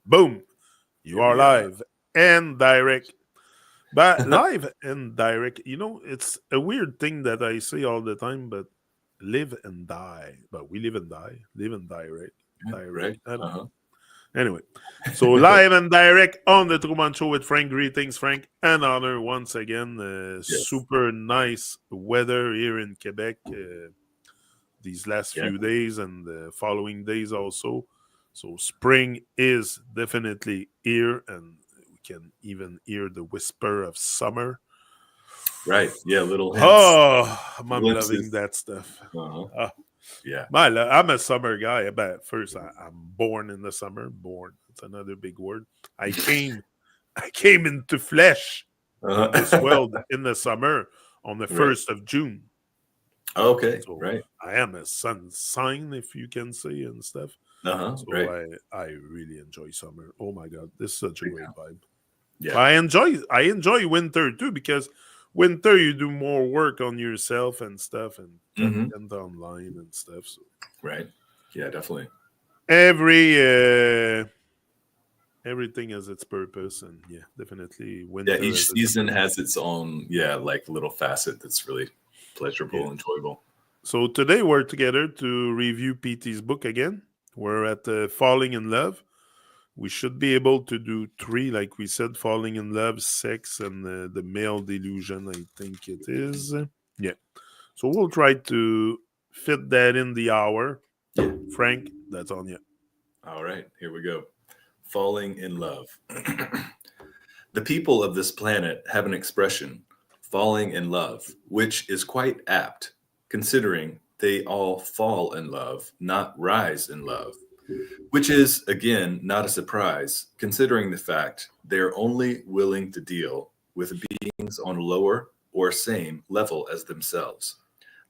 Boom. You Here we are go. live and direct. But live and direct, it's a weird thing that I say all the time, but live and die. But we live and die. Live and direct. Direct. Right? I don't Uh-huh. know. Anyway, so live and direct on the Truman Show with Frank. Greetings, Frank. And honor once again. Yes. Super nice weather here in Quebec these last Yeah. few days and the following days also. So spring is definitely here, and we can even hear the whisper of summer. Right. Yeah, little hints, Oh, I'm loving glimpses. that stuff. Uh-huh. Ah, Yeah. I'm a summer guy. But first, I'm born in the summer. Born. It's another big word. I came, I came into flesh in this Uh-huh. world in the summer on the Right. 1st of June. Okay. So Right. I am a sun sign, if you can say, and stuff. Uh-huh. So Right. I really enjoy summer. Oh my god, this is such a great vibe. Yeah. I enjoy winter too, because winter you do more work on yourself and stuff, and Mm-hmm. content online and stuff. So Right. Yeah, definitely. every everything has its purpose, and yeah, definitely Yeah, winter each has its season purpose. has its own, yeah, like little facet that's really Yeah. pleasurable, enjoyable. So today we're together to review PT's book again. We're at Falling in Love. We should be able to do three, like we said: falling in love, sex, and the male delusion. I think it is. Yeah. So we'll try to fit that in the hour. Frank, that's on you. All right, here we go. Falling in love. The people of this planet have an expression, falling in love, which is quite apt, considering they all fall in love, not rise in love. Which is, again, not a surprise, considering the fact they're only willing to deal with beings on lower or same level as themselves.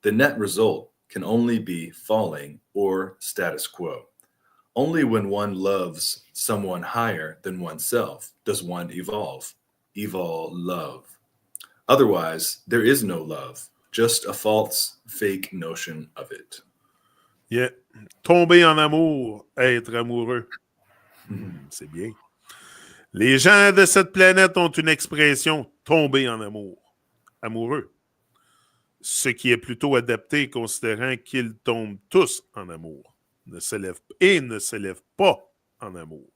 The net result can only be falling or status quo. Only when one loves someone higher than oneself does one evolve love. Otherwise, there is no love, just a false, fake notion of it. Yeah. Tomber en amour, être amoureux. C'est bien. Les gens de cette planète ont une expression: tomber en amour, amoureux. Ce qui est plutôt adapté, considérant qu'ils tombent tous en amour, ne s'élèvent pas en amour.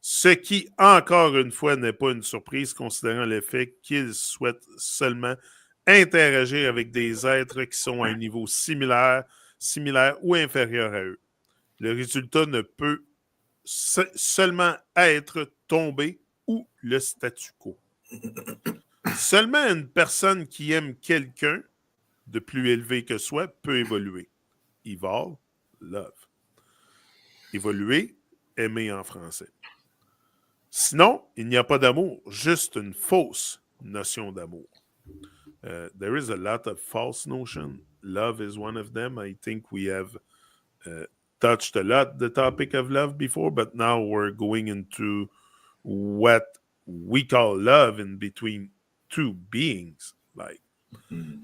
Ce qui, encore une fois, n'est pas une surprise, considérant le fait qu'ils souhaitent seulement interagir avec des êtres qui sont à un niveau similaire ou inférieur à eux. Le résultat ne peut seulement être tomber ou le statu quo. Seulement une personne qui aime quelqu'un de plus élevé que soi peut évoluer. Evolve, love. Évoluer, aimer en français. Sinon, il n'y a pas d'amour, juste une fausse notion d'amour. There is a lot of false notion. Love is one of them. I think we have touched a lot the topic of love before, but now we're going into what we call love in between two beings. Like,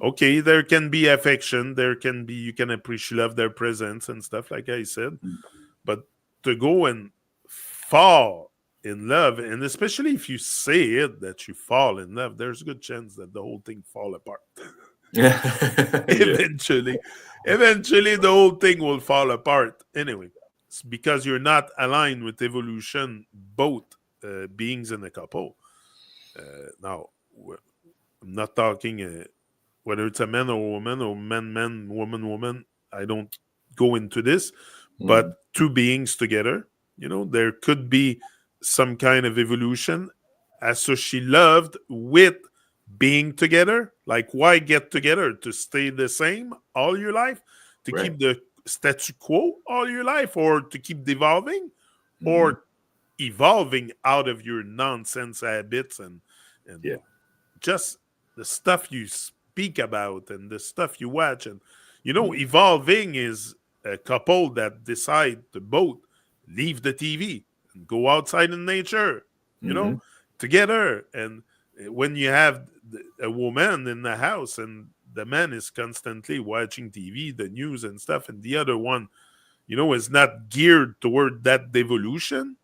okay, there can be affection, you can appreciate love, their presence and stuff, like I said, but to go and fall in love, and especially if you say it that you fall in love, there's a good chance that the whole thing fall apart. Yeah. eventually the whole thing will fall apart anyway. It's because you're not aligned with evolution, both beings in a couple. Now, I'm not talking whether it's a man or a woman, or man, woman. I don't go into this, but two beings together, there could be some kind of evolution associated loved with being together. Like, why get together? To stay the same all your life? To Right. keep the statu quo all your life? Or to keep devolving? Or evolving out of your nonsense habits and Yeah. just the stuff you speak about and the stuff you watch. And evolving is a couple that decide to both leave the TV and go outside in nature, together. And when you have a woman in the house and the man is constantly watching TV, the news and stuff, and the other one, is not geared toward that devolution,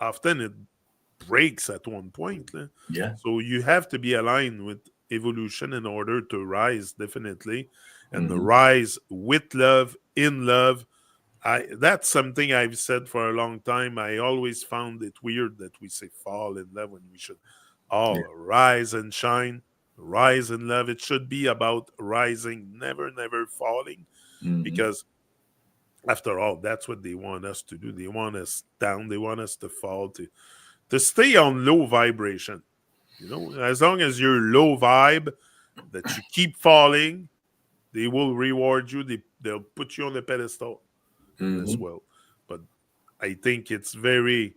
often it breaks at one point. Yeah. So you have to be aligned with evolution in order to rise, definitely. And the rise with love, in love. That's something I've said for a long time. I always found it weird that we say fall in love when we should all rise and shine, rise in love. It should be about rising, never, never falling, because after all, that's what they want us to do. They want us down. They want us to fall, to stay on low vibration. As long as you're low vibe, that you keep falling, they will reward you. They'll put you on the pedestal as well. But I think it's very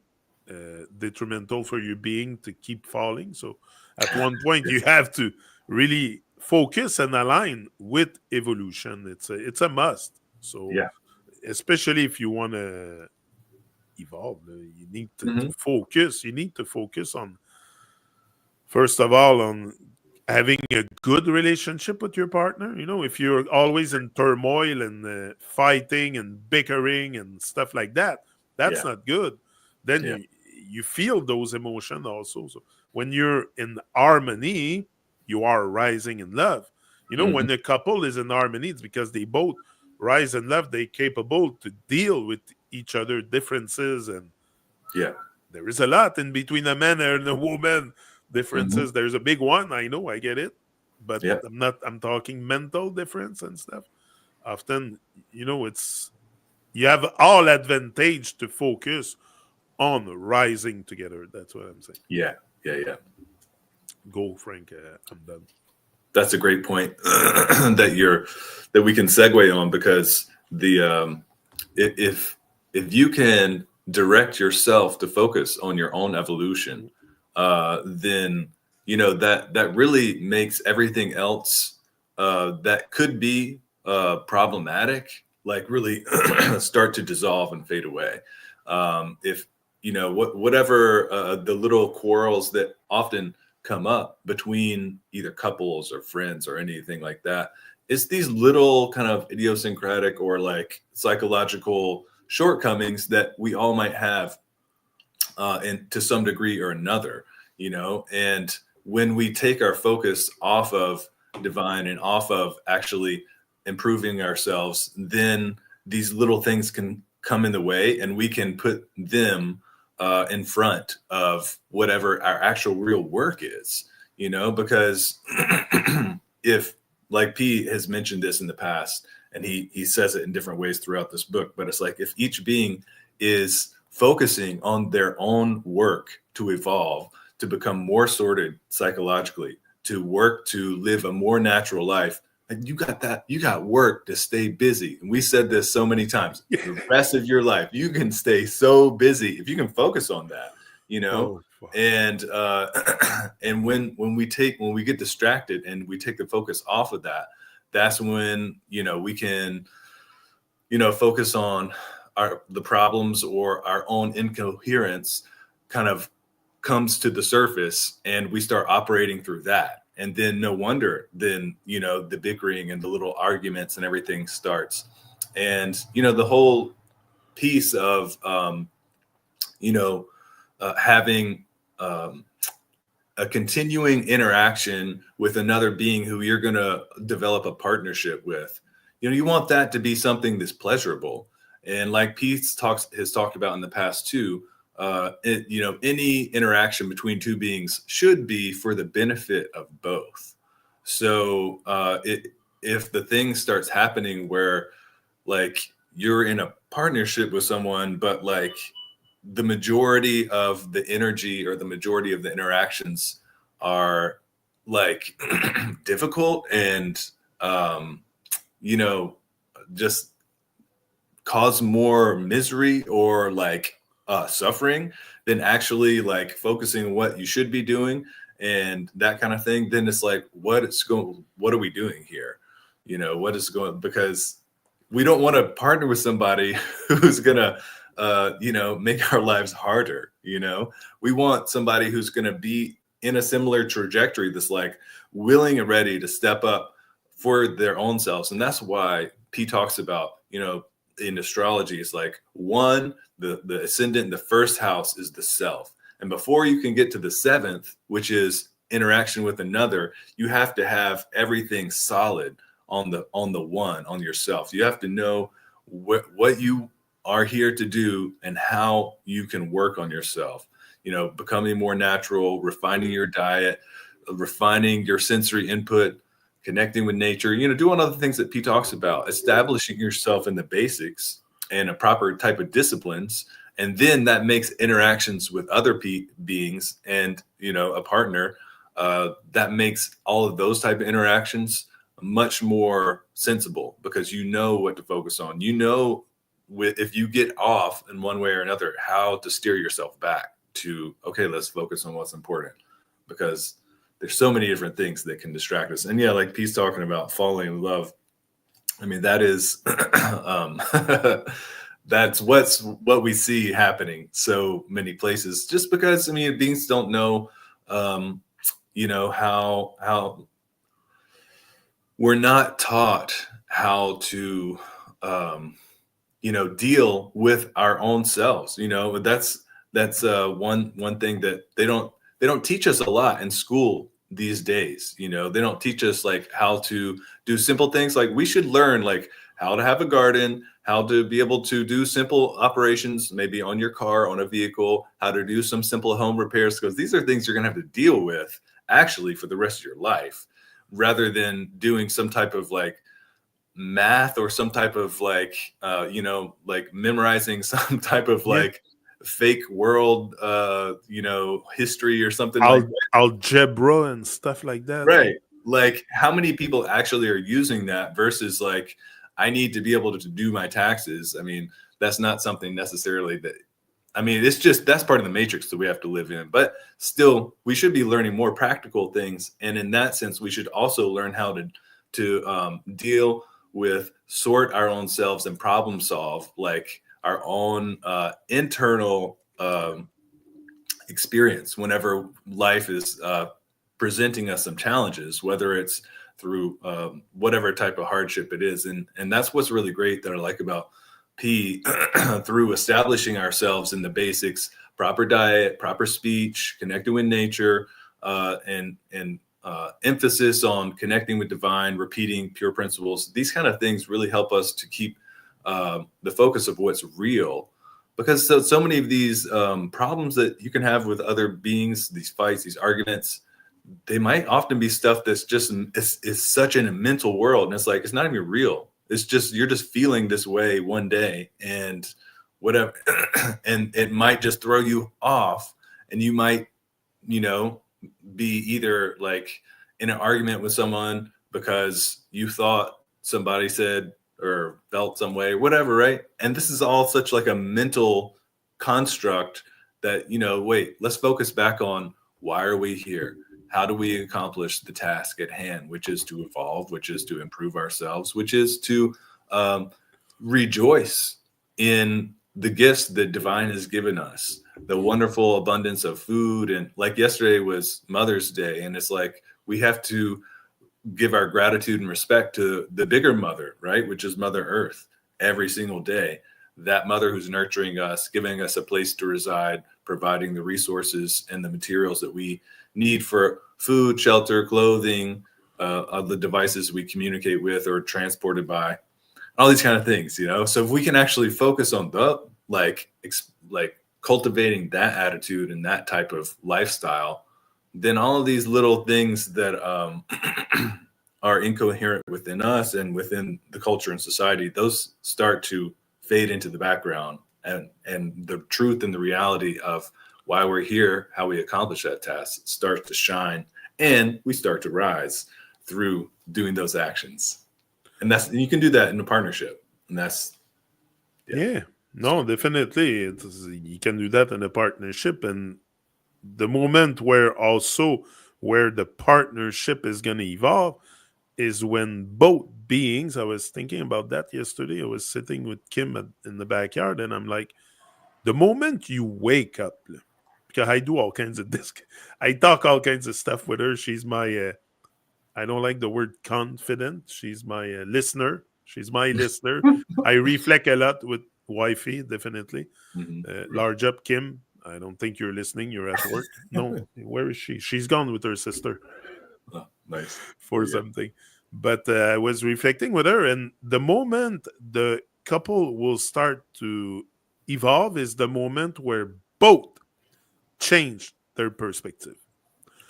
detrimental for your being to keep falling. So at one point, you have to really focus and align with evolution. It's a must. So especially if you want to evolve, you need to focus. You need to focus on, first of all, on having a good relationship with your partner. If you're always in turmoil and fighting and bickering and stuff like that, that's not good. Then you feel those emotions also. So when you're in harmony, you are rising in love. When a couple is in harmony, it's because they both rise in love. They're capable to deal with each other differences, and there is a lot in between a man and a woman. Differences. There's a big one. I know. I get it. But I'm talking mental difference and stuff. Often, it's you have all advantage to focus on rising together. That's what I'm saying. Yeah. Go, Frank. I'm done. That's a great point that we can segue on, because if you can direct yourself to focus on your own evolution, then that really makes everything else that could be problematic, like, really start to dissolve and fade away. If whatever the little quarrels that often come up between either couples or friends or anything like that, it's these little kind of idiosyncratic or like psychological shortcomings that we all might have, and to some degree or another, and when we take our focus off of divine and off of actually improving ourselves, then these little things can come in the way, and we can put them in front of whatever our actual real work is, because if, like, P has mentioned this in the past, and he says it in different ways throughout this book, but it's like, if each being is focusing on their own work to evolve, to become more sorted psychologically, to work to live a more natural life, and you got work to stay busy. And we said this so many times. The rest of your life, you can stay so busy if you can focus on that, and when we get distracted and we take the focus off of that, that's when we can focus on the problems, or our own incoherence kind of comes to the surface, and we start operating through that. And then no wonder then, the bickering and the little arguments and everything starts. And, the whole piece of, having a continuing interaction with another being who you're going to develop a partnership with, you want that to be something that's pleasurable. And like Pete has talked about in the past too, any interaction between two beings should be for the benefit of both. So if the thing starts happening where, like, you're in a partnership with someone, but like the majority of the energy or the majority of the interactions are like difficult and just cause more misery or like suffering than actually like focusing on what you should be doing and that kind of thing, then it's like, what are we doing here? What is going, because we don't want to partner with somebody who's gonna make our lives harder. We want somebody who's gonna be in a similar trajectory, that's like willing and ready to step up for their own selves. And that's why P talks about, in astrology, it's like one, the ascendant, the first house is the self. And before you can get to the seventh, which is interaction with another, you have to have everything solid on the one, on yourself. You have to know what you are here to do and how you can work on yourself. You know, becoming more natural, refining your diet, refining your sensory input, connecting with nature, you know, doing other things that Pete talks about, establishing yourself in the basics and a proper type of disciplines. And then that makes interactions with other beings and, you know, a partner, that makes all of those type of interactions much more sensible, because you know what to focus on. You know, if you get off in one way or another, how to steer yourself back to, okay, let's focus on what's important, because there's so many different things that can distract us. And yeah, like Pete's talking about falling in love. I mean, that is, that's what we see happening so many places, just because, I mean, beings don't know, you know, how we're not taught how to, you know, deal with our own selves. You know, that's one thing that they don't teach us a lot in school these days. You know, they don't teach us like how to do simple things. Like we should learn like how to have a garden, how to be able to do simple operations, maybe on your car, on a vehicle, how to do some simple home repairs, because these are things you're going to have to deal with actually for the rest of your life, rather than doing some type of like math or some type of like, you know, like memorizing some type of like fake world, you know, history or something like that. Algebra and stuff like that. Right. Like how many people actually are using that versus like, I need to be able to do my taxes. I mean, that's not something necessarily that, I mean, it's just, that's part of the matrix that we have to live in, but still we should be learning more practical things. And in that sense, we should also learn how to deal with, sort our own selves and problem solve like our own internal experience whenever life is presenting us some challenges, whether it's through whatever type of hardship it is. And that's what's really great that I like about P, through establishing ourselves in the basics, proper diet, proper speech, connecting with nature, and emphasis on connecting with divine, repeating pure principles. These kind of things really help us to keep the focus of what's real, because so many of these problems that you can have with other beings, these fights, these arguments, they might often be stuff that's just is such in a mental world, and it's like it's not even real. It's just you're just feeling this way one day and whatever, and it might just throw you off, and you might, you know, be either like in an argument with someone because you thought somebody said or felt some way, whatever, right? And this is all such like a mental construct that, you know, wait, let's focus back on why are we here? How do we accomplish the task at hand, which is to evolve, which is to improve ourselves, which is to rejoice in the gifts that divine has given us, the wonderful abundance of food. And like yesterday was Mother's Day, and it's like we have to give our gratitude and respect to the bigger mother, right? Which is Mother Earth, every single day. That mother who's nurturing us, giving us a place to reside, providing the resources and the materials that we need for food, shelter, clothing, the devices we communicate with or transported by, all these kind of things, you know? So if we can actually focus on the, like cultivating that attitude and that type of lifestyle, then all of these little things that are incoherent within us and within the culture and society, those start to fade into the background, and the truth and the reality of why we're here, how we accomplish that task starts to shine, and we start to rise through doing those actions. And you can do that in a partnership, and that's no, definitely you can do that in a partnership. And the moment where the partnership is going to evolve is when both beings, I was thinking about that yesterday. I was sitting with Kim in the backyard, and I'm like, the moment you wake up, because I do all kinds of this, I talk all kinds of stuff with her. She's my, I don't like the word confident. She's my listener. She's my listener. I reflect a lot with wifey, definitely. Large up, Kim. I don't think you're listening. You're at work. No, where is she? She's gone with her sister. Oh, nice. For something. But I was reflecting with her, and the moment the couple will start to evolve is the moment where both change their perspective.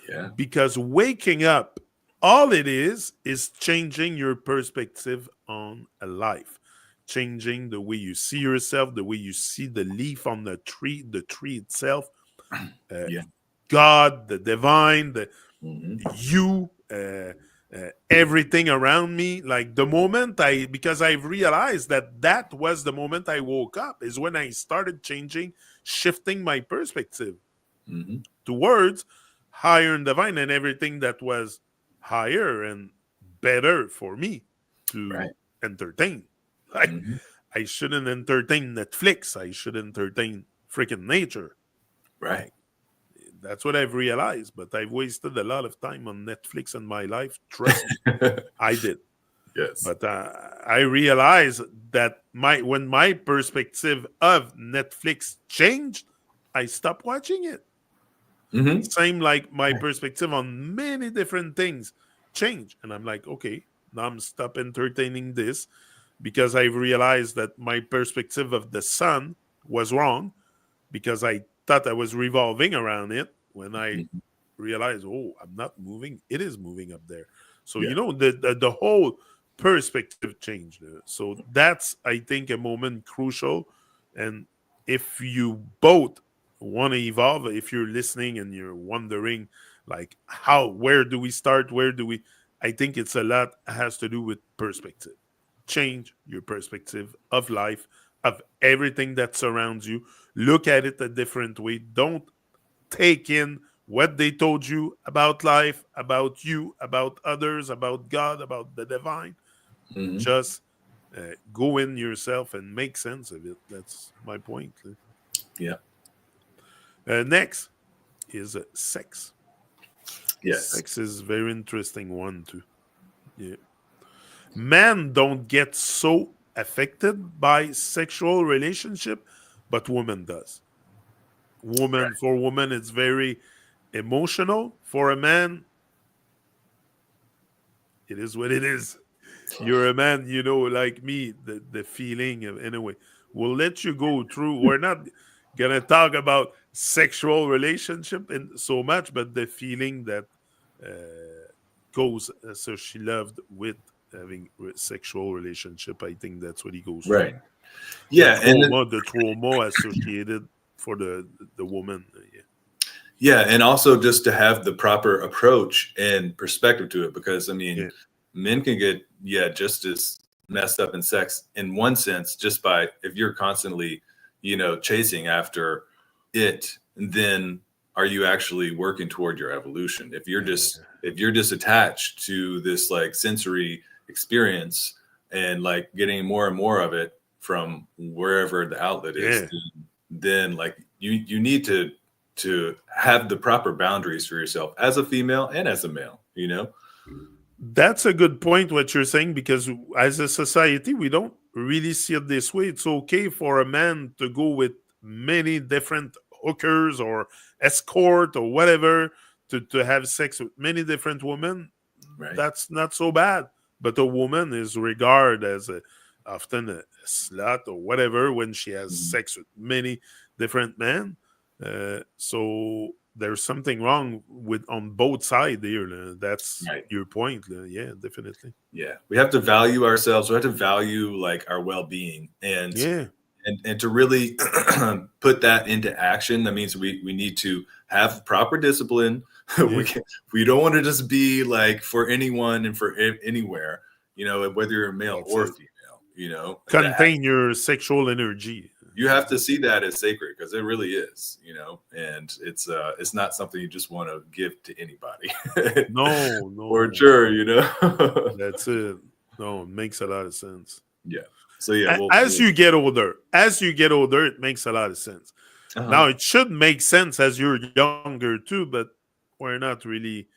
Yeah. Because waking up, all it is changing your perspective on a life, changing the way you see yourself, the way you see the leaf on the tree itself, God, the divine, you, everything around me. Like the moment because I've realized that was the moment I woke up, is when I started shifting my perspective towards higher and divine, and everything that was higher and better for me to entertain. Like I shouldn't entertain Netflix. I should entertain freaking nature. Right. That's what I've realized, but I've wasted a lot of time on Netflix in my life. Trust me, I did. Yes. But I realized that when my perspective of Netflix changed, I stopped watching it. Same like my perspective on many different things changed. And I'm like, okay, now I'm stop entertaining this, because I've realized that my perspective of the sun was wrong, because I thought I was revolving around it, when I realized, oh, I'm not moving. It is moving up there. So, the whole perspective changed. So that's, I think, a moment crucial. And if you both want to evolve, if you're listening and you're wondering, like, where do we start? I think it's a lot has to do with perspective. Change your perspective of life, of everything that surrounds you. Look at it a different way. Don't take in what they told you about life, about you, about others, about God, about the divine. Just go in yourself and make sense of it. That's my point. Yeah. Next is sex. Yes. Sex is a very interesting one too. Yeah. Men don't get so affected by sexual relationship, but women does. For women, it's very emotional. For a man, it is what it is. You're a man, like me, the feeling of, anyway, we'll let you go through. We're not gonna talk about sexual relationship and so much, but the feeling that goes, so she loved with having sexual relationship. I think that's what he goes through. Right. Yeah. The trauma associated for the woman. Yeah, and also just to have the proper approach and perspective to it, because I mean, men can get just as messed up in sex in one sense, just by, if you're constantly, chasing after it, then are you actually working toward your evolution? If you're just attached to this like sensory experience and like getting more and more of it from wherever the outlet is, then like you need to have the proper boundaries for yourself as a female and as a male, That's a good point, what you're saying, because as a society, we don't really see it this way. It's okay for a man to go with many different hookers or escort or whatever, to have sex with many different women. Right. That's not so bad. But a woman is regarded as often a slut or whatever when she has sex with many different men. So there's something wrong on both sides here. That's your point. Yeah, definitely. Yeah, we have to value ourselves. We have to value like our well-being, and to really put that into action. That means we need to have proper discipline. We don't want to just be like for anyone and for anywhere. Whether you're male or female. Contain your sexual energy. You have to see that as sacred, because it really is, and it's not something you just want to give to anybody. No, for sure, That's it. No, it makes a lot of sense. Yeah. So yeah, as you get older, it makes a lot of sense. Now it should make sense as you're younger too, but we're not really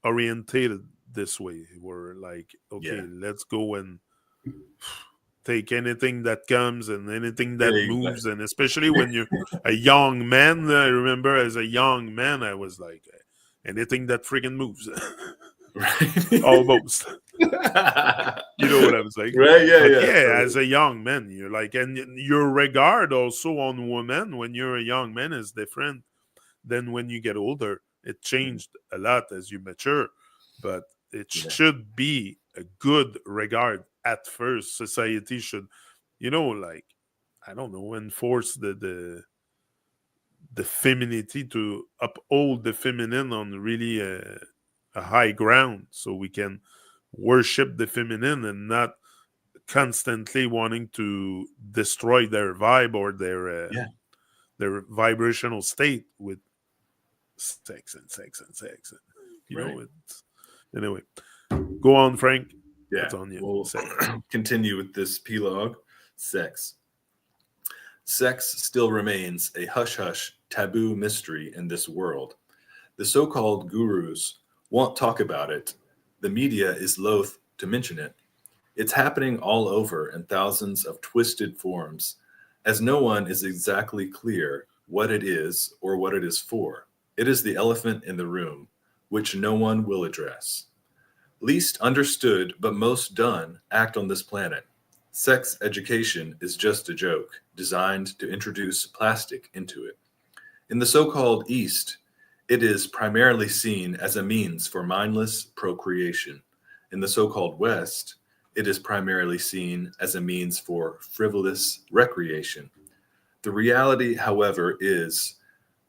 orientated this way. We're like, okay, let's go and take anything that comes and anything that Yeah, moves, and especially when you're a young man. I remember as a young man, I was like, anything that freaking moves. Right. Almost. You know what I'm saying? Right, yeah, But yeah. as a young man, you're like, and your regard also on women when you're a young man is different than when you get older. It changed a lot as you mature, but it should be a good regard at first. Society should, like, I don't know, enforce the femininity, to uphold the feminine on really a high ground, so we can worship the feminine and not constantly wanting to destroy their vibe or their vibrational state with sex and sex and sex. Right. Anyway, go on, Frank. Yeah. What's on you? We'll continue with this epilogue. Sex. Sex still remains a hush-hush taboo mystery in this world. The so-called gurus won't talk about it. The media is loath to mention it. It's happening all over in thousands of twisted forms, as no one is exactly clear what it is or what it is for. It is the elephant in the room, which no one will address. Least understood but most done act on this planet. Sex education is just a joke designed to introduce plastic into it. In the so-called East, it is primarily seen as a means for mindless procreation. In the so-called West, it is primarily seen as a means for frivolous recreation. The reality, however, is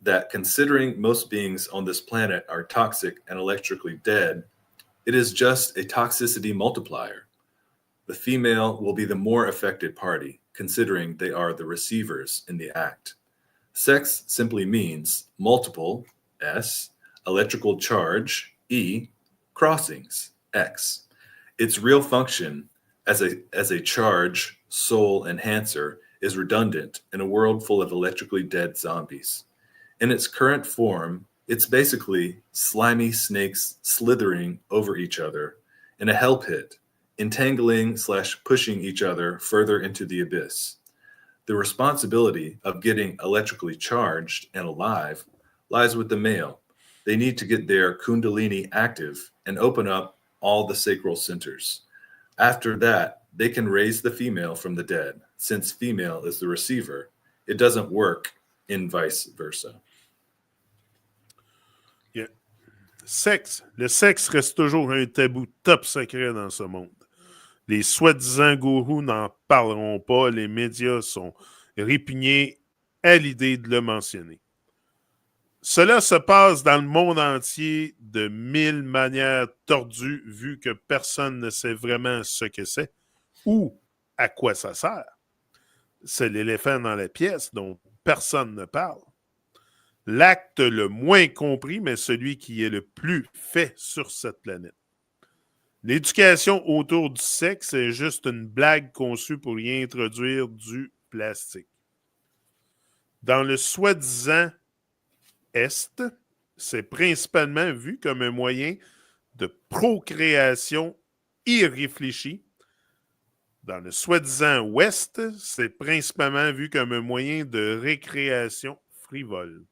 that considering most beings on this planet are toxic and electrically dead, it is just a toxicity multiplier. The female will be the more affected party, considering they are the receivers in the act. Sex simply means multiple, S, electrical charge, E, crossings, X. Its real function as a charge soul enhancer is redundant in a world full of electrically dead zombies. In its current form, it's basically slimy snakes slithering over each other in a hell pit, entangling/pushing each other further into the abyss. The responsibility of getting electrically charged and alive lies with the male. They need to get their kundalini active and open up all the sacral centers. After that, they can raise the female from the dead. Since female is the receiver, it doesn't work in vice versa. Yeah. Sexe. Le sexe reste toujours un tabou top secret dans ce monde. Les soi-disant gourous n'en parleront pas. Les médias sont répugnés à l'idée de le mentionner. Cela se passe dans le monde entier de 1000 manières tordues, vu que personne ne sait vraiment ce que c'est ou à quoi ça sert. C'est l'éléphant dans la pièce dont personne ne parle. L'acte le moins compris, mais celui qui est le plus fait sur cette planète. L'éducation autour du sexe est juste une blague conçue pour y introduire du plastique. Dans le soi-disant Est, c'est principalement vu comme un moyen de procréation irréfléchie. Dans le soi-disant Ouest, c'est principalement vu comme un moyen de récréation frivole.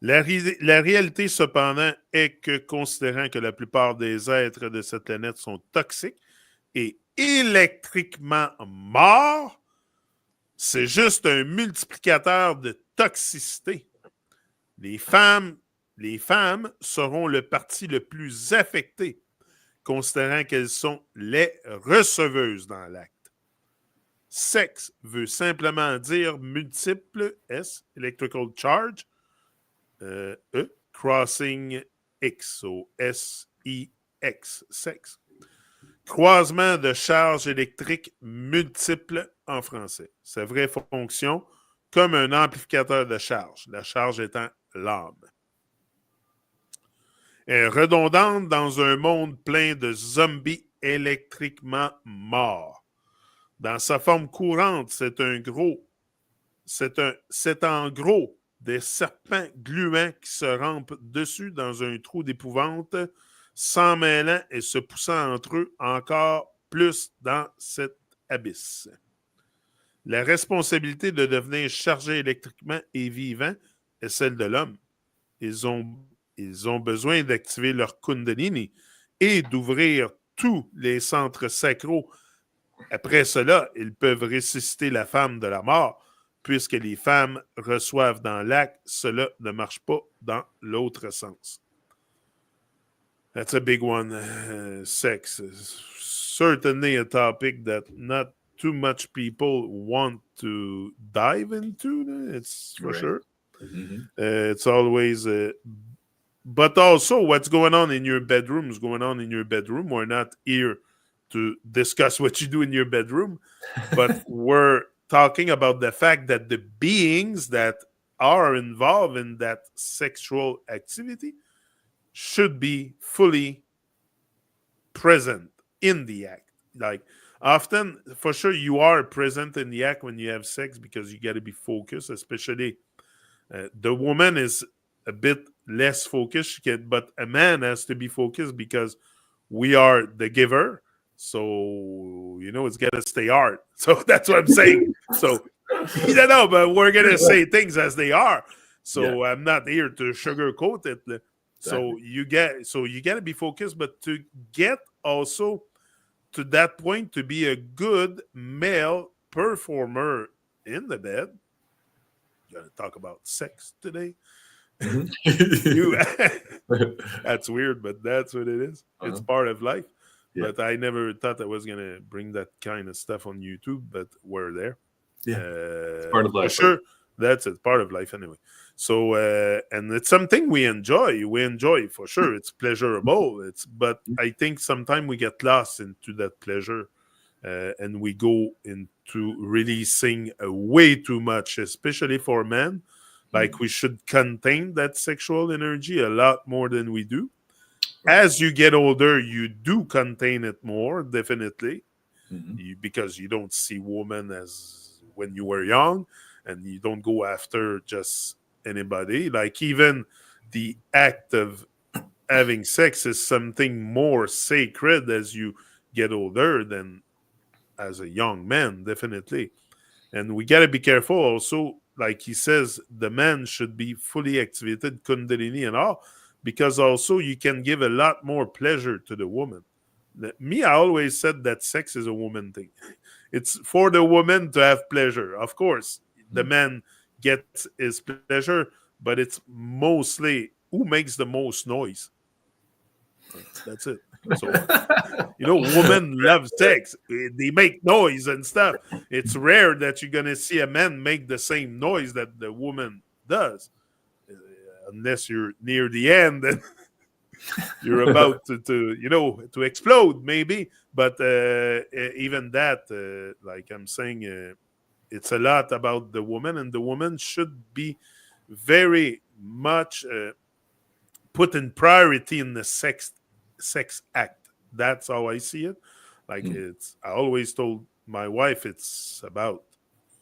La réalité, cependant, est que, considérant que la plupart des êtres de cette planète sont toxiques et électriquement morts, c'est juste un multiplicateur de toxicité. Les femmes seront le parti le plus affecté, considérant qu'elles sont les receveuses dans l'acte. Sexe veut simplement dire multiple, S, electrical charge, crossing X, so S-I-X, sexe. Croisement de charge électrique multiple en français. Sa vraie fonction, comme un amplificateur de charge, la charge étant l'âme. Elle est redondante dans un monde plein de zombies électriquement morts. Dans sa forme courante, c'est en gros des serpents gluants qui se rampent dessus dans un trou d'épouvante, s'en mêlant et se poussant entre eux encore plus dans cet abysse. La responsabilité de devenir chargé électriquement et vivant est celle de l'homme. Ils ont besoin d'activer leur Kundalini et d'ouvrir tous les centres sacraux. Après cela, ils peuvent ressusciter la femme de la mort. Puisque les femmes reçoivent dans l'acte, cela ne marche pas dans l'autre sens. That's a big one. Sex is certainly a topic that not too much people want to dive into. It's for sure. Mm-hmm. It's always... but also, what's going on in your bedroom is going on in your bedroom. We're not here to discuss what you do in your bedroom, but we're talking about the fact that the beings that are involved in that sexual activity should be fully present in the act. Like, often, for sure, you are present in the act when you have sex because you got to be focused, especially the woman is a bit less focused, but a man has to be focused because we are the giver. So, it's got to stay hard. So that's what I'm saying. So, but we're going to say things as they are. So I'm not here to sugarcoat it. Exactly. So you got to be focused, but to get also to that point to be a good male performer in the bed. You got to talk about sex today. That's weird, but that's what it is. It's part of life. Yeah. But I never thought I was going to bring that kind of stuff on YouTube, but we're there. Yeah, it's part of life. For sure. That's it. Part of life anyway. So, and it's something we enjoy. We enjoy for sure. It's pleasurable. But I think sometimes we get lost into that pleasure and we go into releasing way too much, especially for men. Like we should contain that sexual energy a lot more than we do. As you get older, you do contain it more, definitely, because you don't see women as when you were young, and you don't go after just anybody. Like even the act of having sex is something more sacred as you get older than as a young man, definitely. And we got to be careful also, like he says, the man should be fully activated, Kundalini and all, because also you can give a lot more pleasure to the woman. Me, I always said that sex is a woman thing. It's for the woman to have pleasure. Of course, the man gets his pleasure, but it's mostly who makes the most noise. That's it. So, women love sex. They make noise and stuff. It's rare that you're going to see a man make the same noise that the woman does. Unless you're near the end and you're about to explode, maybe. But even that, like I'm saying, it's a lot about the woman, and the woman should be very much put in priority in the sex act. That's how I see it. Like I always told my wife, it's about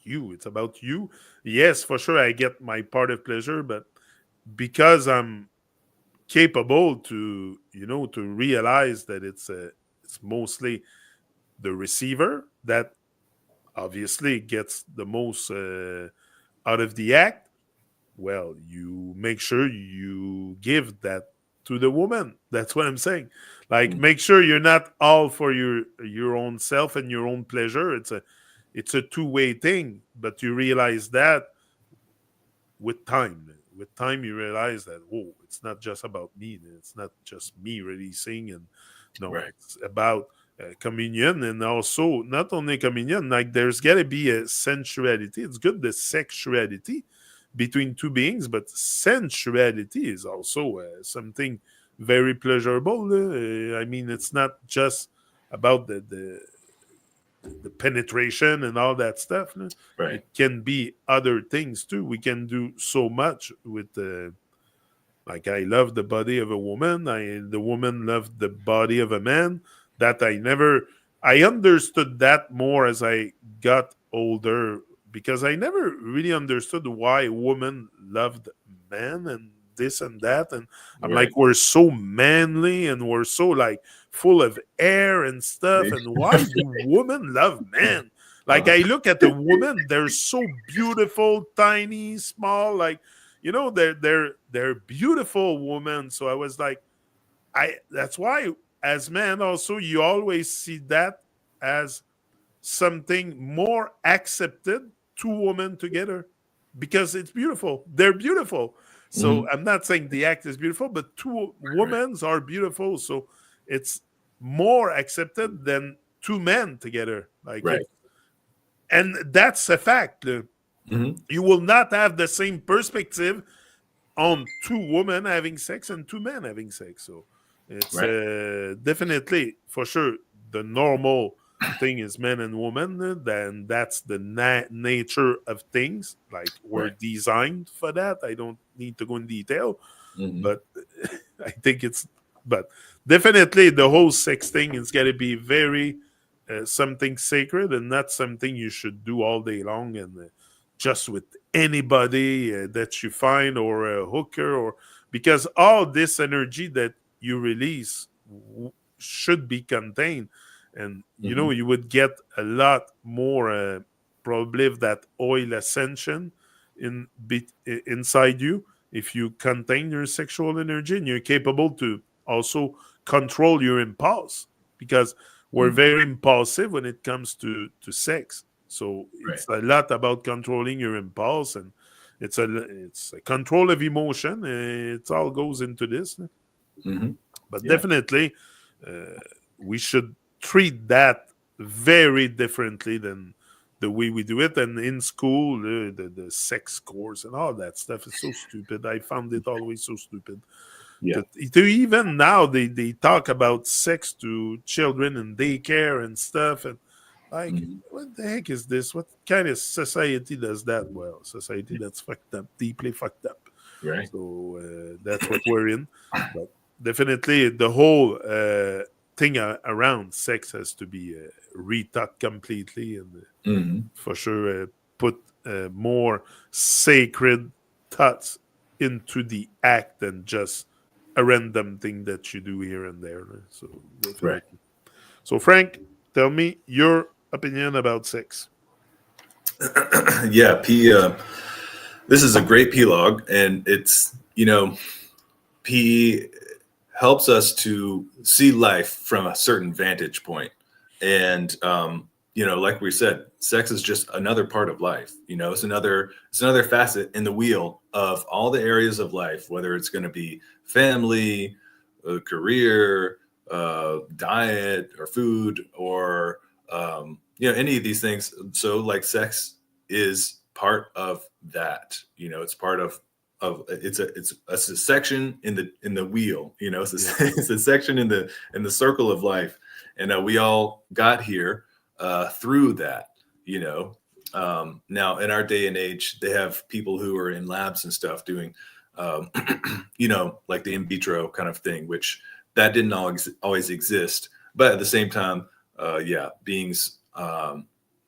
you. It's about you. Yes, for sure, I get my part of pleasure, but because I'm capable to realize that it's mostly the receiver that obviously gets the most out of the act. Well, you make sure you give that to the woman. That's what I'm saying. Like, make sure you're not all for your own self and your own pleasure. It's a two-way thing, but you realize that with time. With time, you realize that, it's not just about me. It's not just me releasing. And it's about communion, and also not only communion, like there's got to be a sensuality. It's good, the sexuality between two beings, but sensuality is also something very pleasurable. I mean, it's not just about the penetration and all that stuff. It can be other things too. We can do so much with like I love the body of a woman. The woman loved the body of a man. That I understood that more as I got older, because I never really understood why women loved men and this and that. And I'm Right. like, we're so manly and we're so like full of air and stuff. And why do women love men? Like I look at the woman, they're so beautiful, tiny, small, like, you know, they're beautiful women. So I was like, that's why as men also you always see that as something more accepted, two women together, because it's beautiful. They're beautiful. So I'm not saying the act is beautiful, but two women are beautiful. So it's more accepted than two men together. Like Right. and that's a fact. You will not have the same perspective on two women having sex and two men having sex. So it's definitely, for sure, the normal thing is men and women. Then that's the nature of things. Like we're designed for that. I don't need to go in detail, but I think but definitely the whole sex thing is going to be very something sacred and not something you should do all day long and just with anybody that you find or a hooker, or because all this energy that you release should be contained. And you know, you would get a lot more probably of that oil ascension inside you if you contain your sexual energy and you're capable to also control your impulse, because we're very impulsive when it comes to sex. So it's a lot about controlling your impulse, and it's a control of emotion. It all goes into this. But definitely we should treat that very differently than the way we do it. And in school, the sex course and all that stuff is so stupid. I found it always so stupid. To even now, they talk about sex to children in daycare and stuff. And like, what the heck is this? What kind of society does that? Well, society that's fucked up, deeply fucked up. Right. So that's what we're in. But definitely the whole thing around sex has to be retaught completely, and for sure put more sacred thoughts into the act than just a random thing that you do here and there. So definitely. So Frank, tell me your opinion about sex. This is a great P-log, and it's, P helps us to see life from a certain vantage point. And, like we said, sex is just another part of life. It's another facet in the wheel of all the areas of life, whether it's going to be family, career, diet, or food, or, any of these things. So like sex is part of that. It's part of it's a section in the wheel. It's a section in the circle of life, and we all got here through that. Now in our day and age, they have people who are in labs and stuff doing like the in vitro kind of thing, which that didn't always exist. But at the same time, beings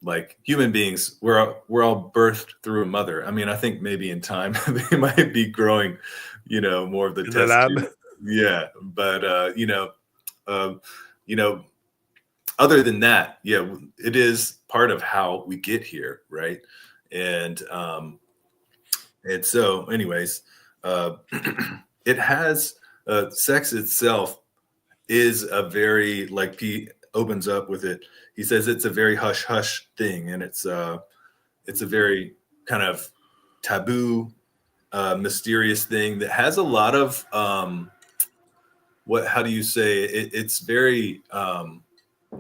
like human beings, we're all birthed through a mother. I mean, I think maybe in time they might be growing, more of the test tube. Yeah, but other than that, it is part of how we get here, right? And so, anyways, it has sex itself is a very, like P opens up with it. He says it's a very hush hush thing, and it's a very kind of taboo, mysterious thing that has a lot of how do you say it? It's very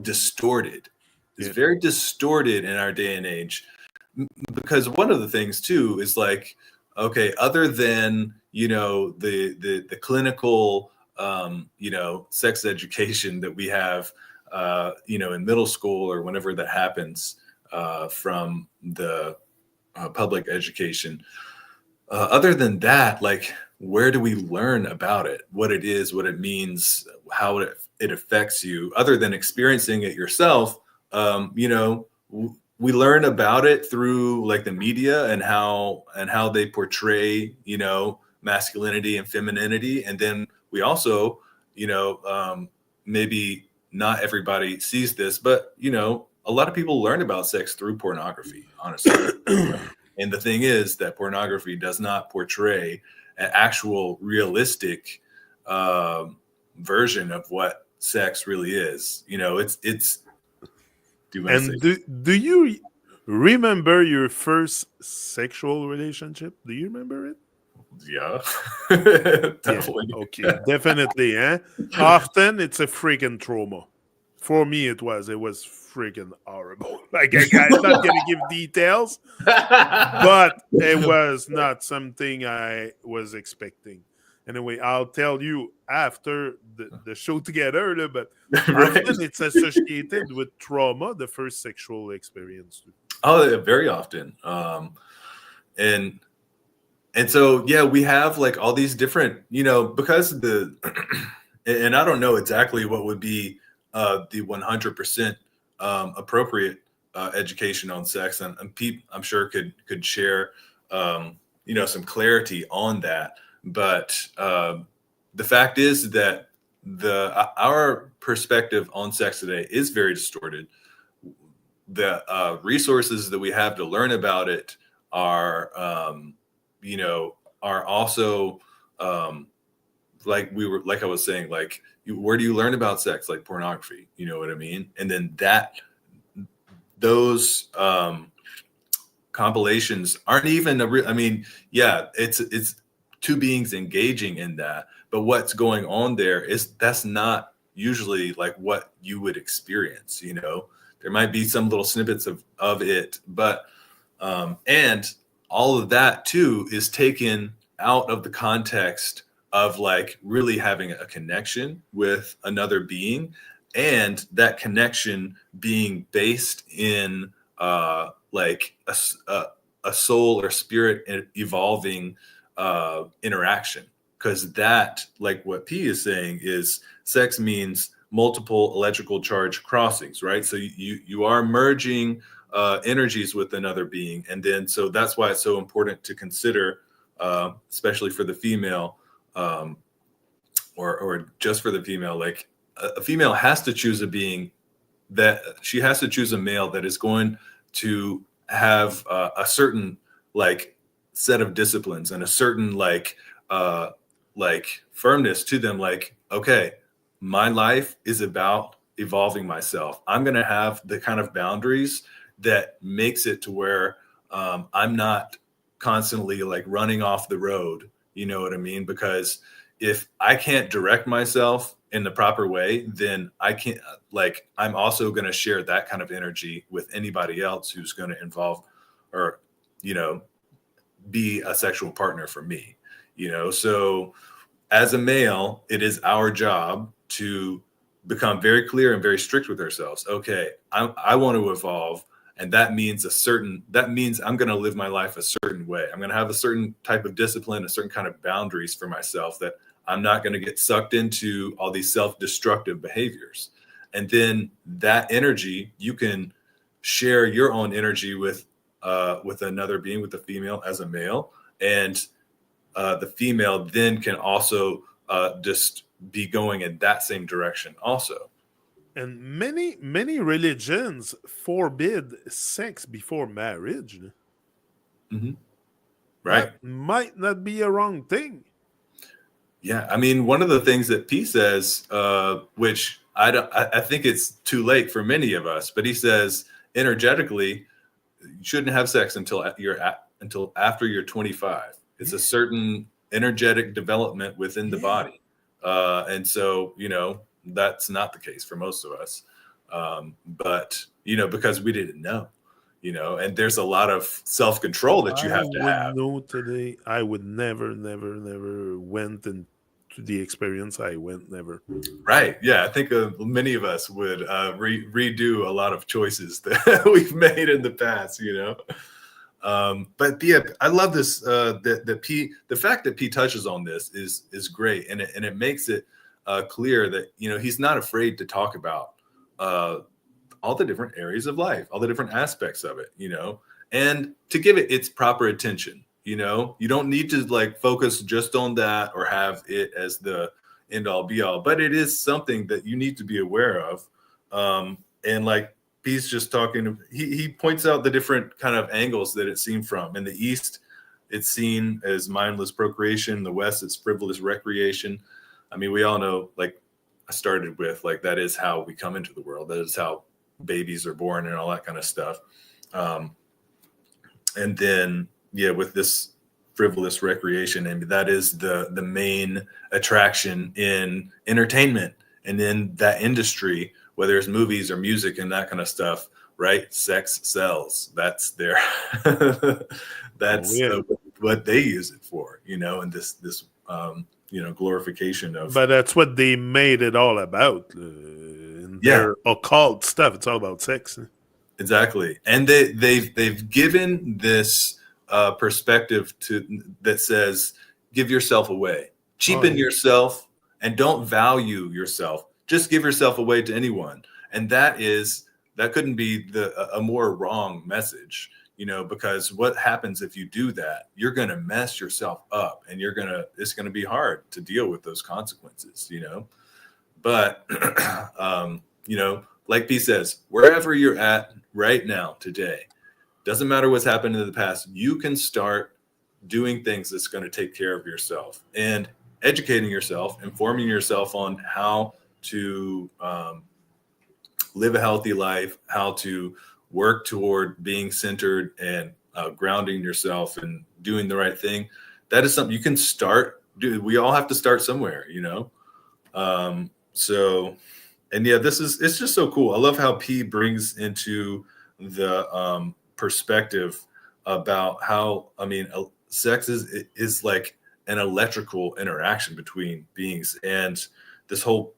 distorted. It's very distorted in our day and age, because one of the things too is like, okay, other than the clinical sex education that we have in middle school or whenever that happens from the public education, other than that, like, where do we learn about it, what it is, what it means, how it affects you, other than experiencing it yourself? We learn about it through like the media and how they portray masculinity and femininity. And then we also, maybe not everybody sees this, but, a lot of people learn about sex through pornography, honestly. And the thing is that pornography does not portray an actual realistic version of what sex really is. It's. Do you And do you remember your first sexual relationship? Do you remember it? Yeah. Definitely. Yeah, okay, definitely. Often it's a freaking trauma. For me, it was freaking horrible. Like, I'm not gonna give details, but it was not something I was expecting. Anyway, I'll tell you after the show together, but Right. often it's associated with trauma, the first sexual experience. Oh, very often. And so, yeah, we have like all these different, because and I don't know exactly what would be the 100% appropriate education on sex, and Pete, I'm sure could share, some clarity on that. But the fact is that our perspective on sex today is very distorted. The resources that we have to learn about it are, are also like I was saying, like, where do you learn about sex? Like pornography, you know what I mean? And then those compilations aren't even it's two beings engaging in that, but what's going on there that's not usually like what you would experience. There might be some little snippets of it, but and all of that too is taken out of the context of like really having a connection with another being, and that connection being based in like a soul or spirit evolving interaction. Because that, like what P is saying, is sex means multiple electrical charge crossings, right? So you are merging energies with another being, and then so that's why it's so important to consider, especially for the female, or just for the female. Like a female has to choose a being that she has to choose a male that is going to have a certain like set of disciplines and a certain like firmness to them. Like, okay, my life is about evolving myself. I'm going to have the kind of boundaries that makes it to where I'm not constantly like running off the road. You know what I mean? Because if I can't direct myself in the proper way, then I can't, like, I'm also going to share that kind of energy with anybody else who's going to involve or, be a sexual partner for me, So as a male, it is our job to become very clear and very strict with ourselves. Okay, I want to evolve. And that means I'm going to live my life a certain way. I'm going to have a certain type of discipline, a certain kind of boundaries for myself, that I'm not going to get sucked into all these self-destructive behaviors. And then that energy, you can share your own energy with another being, with the female as a male. And the female then can also just be going in that same direction also. And many religions forbid sex before marriage. Mm-hmm. Right. That might not be a wrong thing. Yeah, I mean, one of the things that P says, which I think it's too late for many of us, but he says energetically, you shouldn't have sex until after you're 25. It's a certain energetic development within the body, and so that's not the case for most of us. But because we didn't know, and there's a lot of self-control that you have to have. Know today, I would never went into the experience I went. Never. Right. Yeah. I think many of us would redo a lot of choices that we've made in the past, But yeah, I love this. The fact that P touches on this is great, and it makes it clear that he's not afraid to talk about all the different areas of life, all the different aspects of it, and to give it its proper attention. You know, you don't need to like focus just on that or have it as the end all be all, but it is something that you need to be aware of. And like he's just talking, he points out the different kind of angles that it's seen from. In the East, it's seen as mindless procreation. In the West, it's frivolous recreation. I mean, we all know, like I started with, like that is how we come into the world. That is how babies are born and all that kind of stuff. And then, yeah, with this frivolous recreation, and that is the main attraction in entertainment and in that industry, whether it's movies or music and that kind of stuff, right? Sex sells. That's their that's what they use it for, you know, and this you know, glorification of. But that's what they made it all about. In their occult stuff, it's all about sex. Exactly, and they've given this perspective that says, give yourself away, cheapen yourself, and don't value yourself. Just give yourself away to anyone, and that couldn't be a more wrong message, you know, because what happens if you do that? You're going to mess yourself up, and it's going to be hard to deal with those consequences, you know. But you know, like P says, wherever you're at right now, today, doesn't matter what's happened in the past, you can start doing things that's going to take care of yourself and educating yourself, informing yourself on how to live a healthy life, how to work toward being centered and grounding yourself and doing the right thing. That is something you can start. We all have to start somewhere, you know? So, and yeah, it's just so cool. I love how P brings into the perspective about how, I mean, sex is like an electrical interaction between beings, and this whole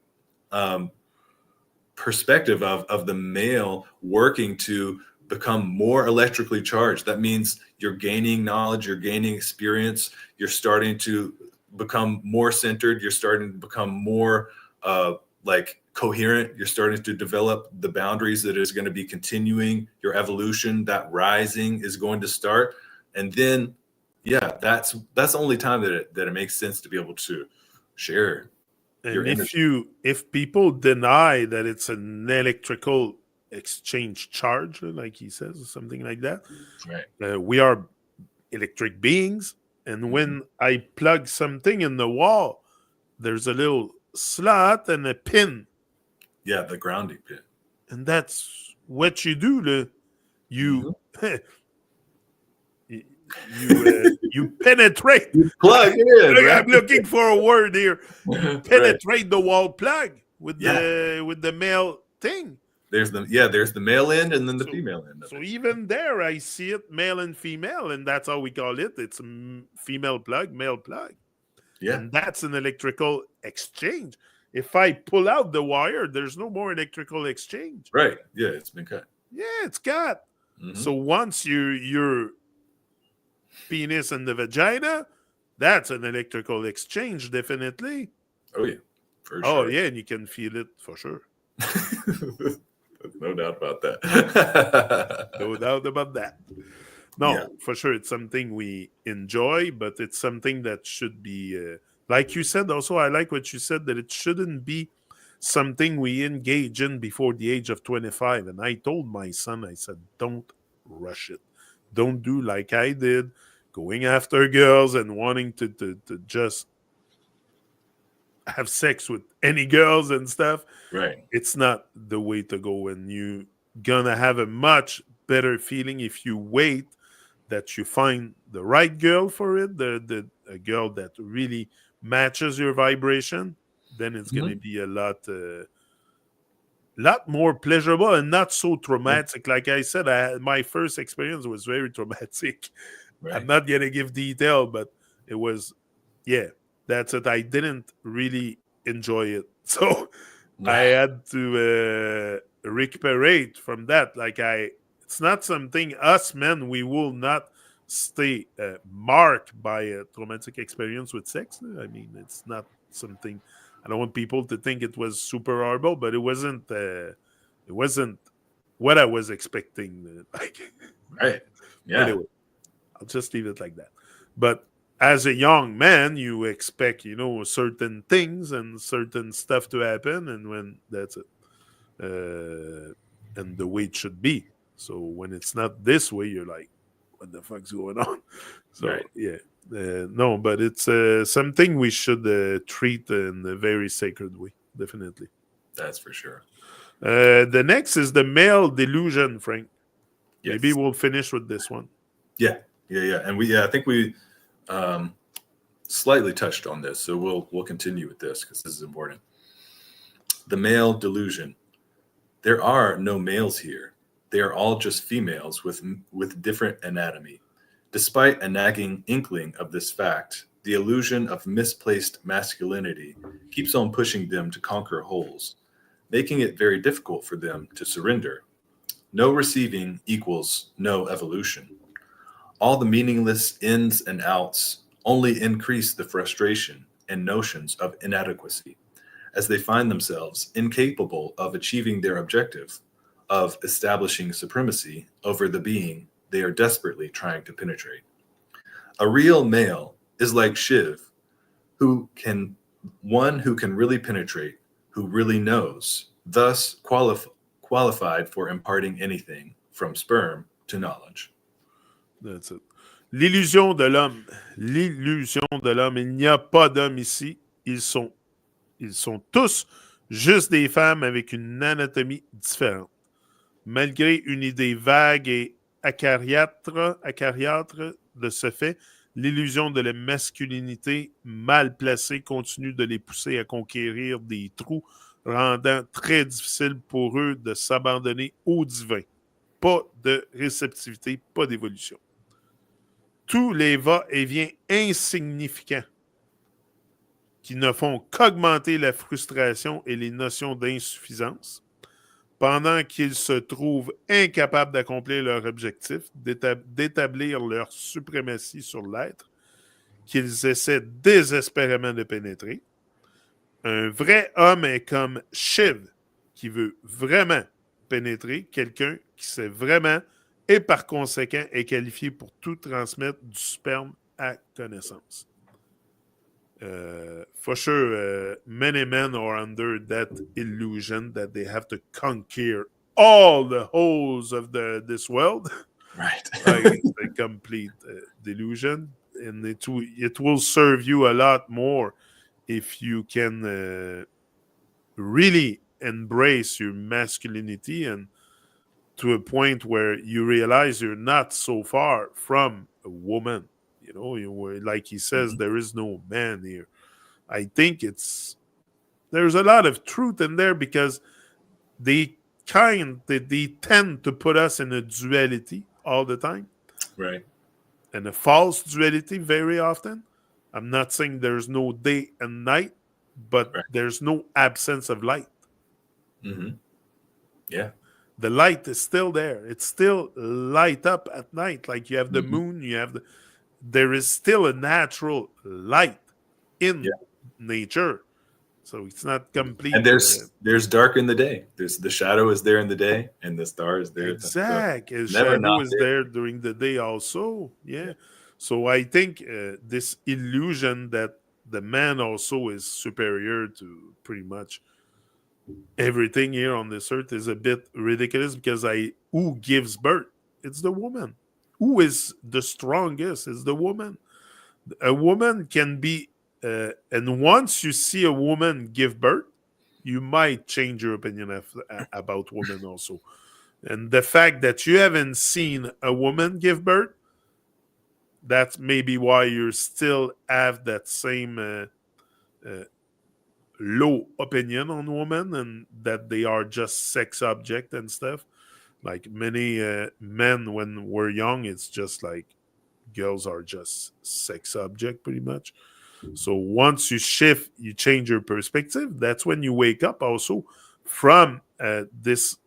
perspective of the male working to become more electrically charged. That means you're gaining knowledge, you're gaining experience, you're starting to become more centered, you're starting to become more like coherent, you're starting to develop the boundaries that is going to be continuing your evolution. That rising is going to start, and then yeah, that's the only time that it makes sense to be able to share. And if people deny that it's an electrical exchange charge, like he says, or something like that, right? We are electric beings, and when I plug something in the wall, there's a little slot and a pin. Yeah, the grounding pin. And that's what you do. You you penetrate. You plug in. Right? I'm looking for a word here. You penetrate the wall plug with the male thing. There's the male end and then the female end. So even there, I see it male and female, and that's how we call it. It's a female plug, male plug. Yeah. And that's an electrical exchange. If I pull out the wire, there's no more electrical exchange. Right. Yeah, it's been cut. Yeah, it's cut. So once your penis and the vagina, that's an electrical exchange, definitely. Oh, yeah. For sure. Oh, yeah, and you can feel it for sure. No doubt about that. No doubt about that. No, for sure, it's something we enjoy, but it's something that should be, like you said, also, I like what you said, that it shouldn't be something we engage in before the age of 25. And I told my son, I said, don't rush it. Don't do like I did, going after girls and wanting to just have sex with any girls and stuff. Right. It's not the way to go, and you're gonna have a much better feeling if you wait that you find the right girl for it, a girl that really matches your vibration. Then it's gonna be a lot more pleasurable and not so traumatic. Like I said, my first experience was very traumatic. Right. I'm not gonna give detail, but it was, that's it. I didn't really enjoy it, so I had to recuperate from that. It's not something us men, we will not stay marked by a traumatic experience with sex. I mean, it's not something. I don't want people to think it was super horrible, but it wasn't. It wasn't what I was expecting. Right. Yeah. Anyway, I'll just leave it like that. But as a young man, you expect, certain things and certain stuff to happen, and when that's it. And the way it should be. So when it's not this way, you're like, what the fuck's going on? So, Right. yeah. No, but it's something we should treat in a very sacred way, definitely. That's for sure. The next is the male delusion, Frank. Yes. Maybe we'll finish with this one. Yeah. And I think we slightly touched on this, so we'll continue with this because this is important. The male delusion. There are no males here. They are all just females with different anatomy. Despite a nagging inkling of this fact, the illusion of misplaced masculinity keeps on pushing them to conquer holes, making it very difficult for them to surrender. No receiving equals no evolution. All the meaningless ins and outs only increase the frustration and notions of inadequacy, as they find themselves incapable of achieving their objective of establishing supremacy over the being they are desperately trying to penetrate. A real male is like Shiv, one who can really penetrate, who really knows, thus qualified for imparting anything from sperm to knowledge. That's it. L'illusion de l'homme. L'illusion de l'homme. Il n'y a pas d'hommes ici. Ils sont tous juste des femmes avec une anatomie différente. Malgré une idée vague et acariâtre de ce fait, l'illusion de la masculinité mal placée continue de les pousser à conquérir des trous, rendant très difficile pour eux de s'abandonner au divin. Pas de réceptivité, pas d'évolution. Tous les va-et-vient insignifiants qui ne font qu'augmenter la frustration et les notions d'insuffisance, pendant qu'ils se trouvent incapables d'accomplir leur objectif, d'établir leur suprématie sur l'être, qu'ils essaient désespérément de pénétrer. Un vrai homme est comme Shiv, qui veut vraiment pénétrer, quelqu'un qui sait vraiment et par conséquent est qualifié pour tout transmettre du sperme à connaissance. For sure, many men are under that illusion that they have to conquer all the holes of this world. Right. Like, it's a complete delusion, and it will serve you a lot more if you can really embrace your masculinity and to a point where you realize you're not so far from a woman. Like he says, there is no man here. I think there's a lot of truth in there because they tend to put us in a duality all the time. Right. And a false duality very often. I'm not saying there's no day and night, but there's no absence of light. Mm-hmm. Yeah. The light is still there. It's still light up at night. Like you have the moon, there is still a natural light in nature. So it's not complete. And there's dark in the day. There's the shadow is there in the day, and the star is there. Exactly. Shadow is there during the day also. Yeah. So I think this illusion that the man also is superior to pretty much everything here on this earth is a bit ridiculous because who gives birth? It's the woman. Who is the strongest? It's the woman. A woman can be, and once you see a woman give birth, you might change your opinion about women also. And the fact that you haven't seen a woman give birth, that's maybe why you still have that same low opinion on women and that they are just sex object and stuff. Like many men when we're young, it's just like girls are just sex object pretty much. So once you shift, you change your perspective. That's when you wake up also from this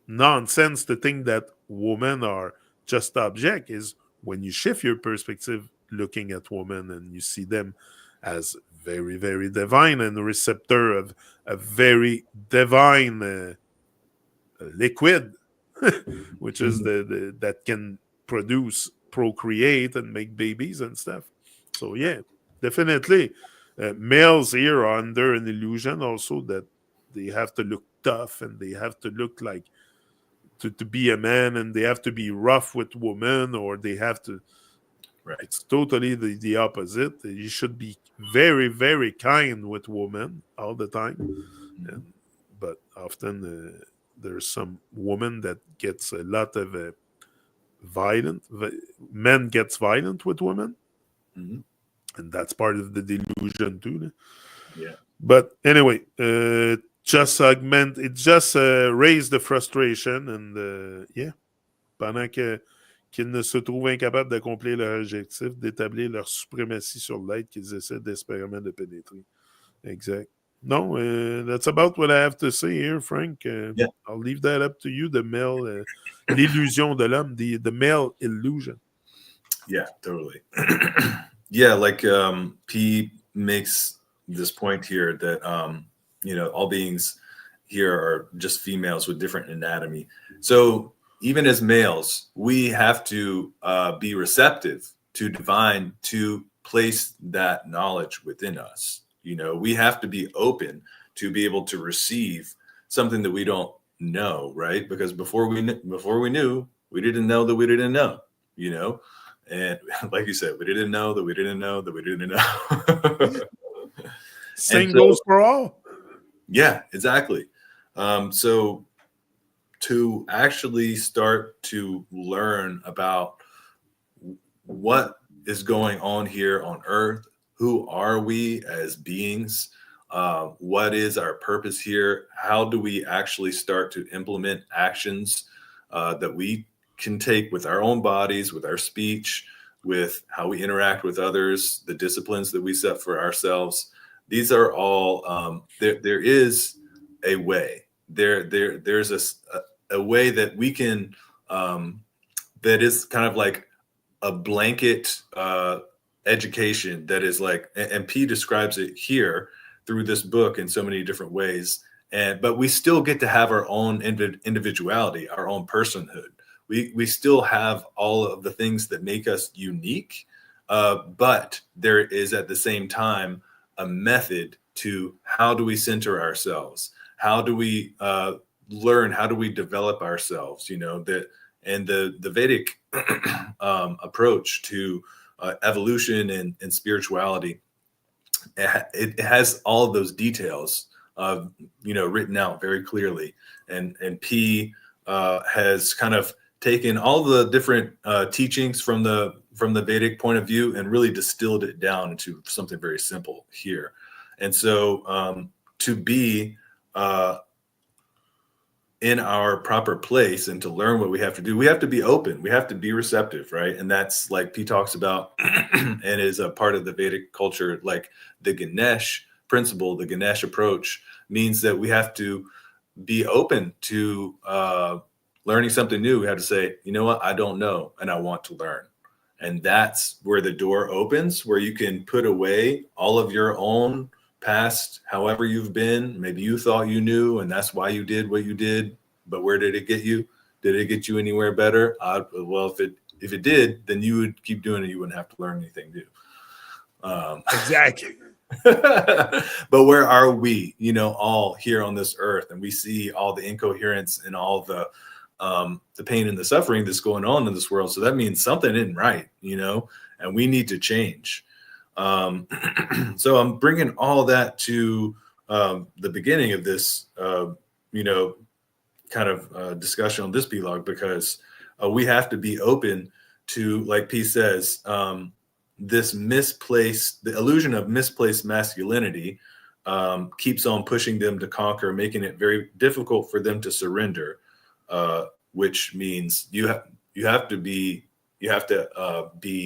nonsense to think that women are just object is when you shift your perspective looking at women and you see them as very, very divine and a receptor of a very divine liquid, which is that can produce procreate and make babies and stuff. So yeah, definitely. Males here are under an illusion also that they have to look tough and they have to look like to be a man, and they have to be rough with women, or they have to. Right. It's totally the opposite. You should be very, very kind with women all the time. And, but often there's some woman that gets a lot of violent. Men gets violent with women, Mm-hmm. and that's part of the delusion too. Yeah. But anyway, just augment. It just raise the frustration, and yeah, pendant que qu'ils ne se trouvent incapables d'accomplir leur objectif, d'établir leur suprématie sur l'être qu'ils essaient désespérément de pénétrer. Exact. No, that's about what I have to say here, Frank. Yeah. I'll leave that up to you, the male, l'illusion de l'homme, the male illusion. Yeah, totally. Yeah, like P makes this point here that all beings here are just females with different anatomy. So even as males, we have to be receptive to divine, to place that knowledge within us. We have to be open to be able to receive something that we don't know, right? Because before we knew, we didn't know that we didn't know, And like you said, we didn't know that we didn't know that we didn't know. Same goes for all. Yeah, exactly. So to actually start to learn about what is going on here on Earth, who are we as beings? What is our purpose here? How do we actually start to implement actions that we can take with our own bodies, with our speech, with how we interact with others, the disciplines that we set for ourselves? These are all there is a way. There's a way that we can that is kind of like a blanket education that is like, and P describes it here through this book in so many different ways. But we still get to have our own individuality, our own personhood. We still have all of the things that make us unique, but there is at the same time a method to how do we center ourselves? How do we learn? How do we develop ourselves? And the Vedic approach to evolution and spirituality, it has all of those details, written out very clearly. And P has kind of taken all the different teachings from the Vedic point of view and really distilled it down into something very simple here. And so to be in our proper place and to learn what we have to do, we have to be open. We have to be receptive, right? And that's like P talks about and is a part of the Vedic culture. Like the Ganesh principle, the Ganesh approach means that we have to be open to learning something new. We have to say, you know what, I don't know, and I want to learn. And that's where the door opens, where you can put away all of your own past, however you've been. Maybe you thought you knew, and that's why you did what you did. But where did it get you? Did it get you anywhere better? Well, if it did, then you would keep doing it. You wouldn't have to learn anything new. Exactly. But where are we? All here on this earth, and we see all the incoherence and all the pain and the suffering that's going on in this world. So that means something isn't right, and we need to change. So I'm bringing all that to the beginning of this, kind of discussion on this vlog, because we have to be open to, like P says, the illusion of misplaced masculinity keeps on pushing them to conquer, making it very difficult for them to surrender, which means you have to be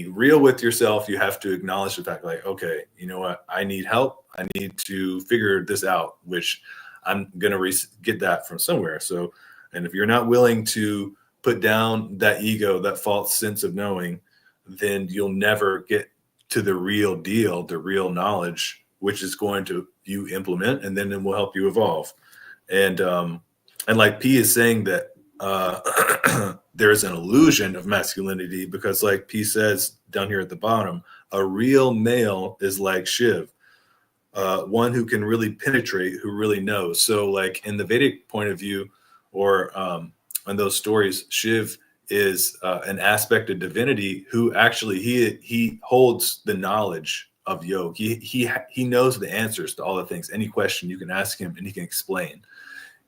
real with yourself. You have to acknowledge the fact, like, okay, you know what? I need help. I need to figure this out, which I'm going to get that from somewhere. So, and if you're not willing to put down that ego, that false sense of knowing, then you'll never get to the real deal, the real knowledge, which is going to you implement, and then it will help you evolve. And like P is saying that there's an illusion of masculinity because, like P says down here at the bottom, a real male is like Shiv, one who can really penetrate, who really knows. So, like in the Vedic point of view, or in those stories, Shiv is an aspect of divinity who actually he holds the knowledge of yoga. He knows the answers to all the things. Any question you can ask him, and he can explain.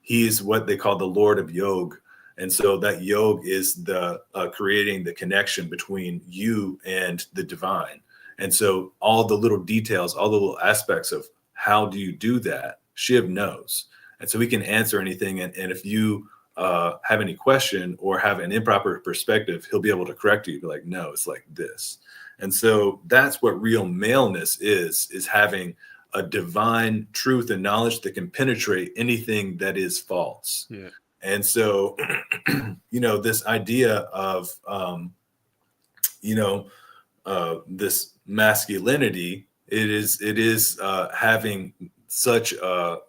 He's what they call the Lord of Yoga. And so that yoga is the creating the connection between you and the divine. And so all the little details, all the little aspects of how do you do that, Shiv knows. And so he can answer anything. And if you have any question or have an improper perspective, he'll be able to correct you. Be like, no, it's like this. And so that's what real maleness is having a divine truth and knowledge that can penetrate anything that is false. Yeah. And so, this idea of, this masculinity, it is having such a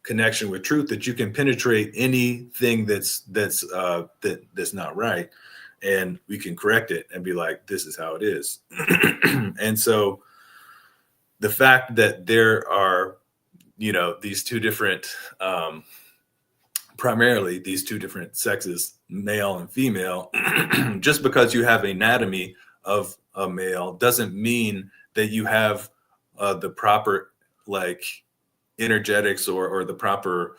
connection with truth that you can penetrate anything that's not right, and we can correct it and be like, this is how it is. And so the fact that there are, these two different, primarily these two different sexes, male and female, just because you have anatomy of a male doesn't mean that you have the proper energetics or the proper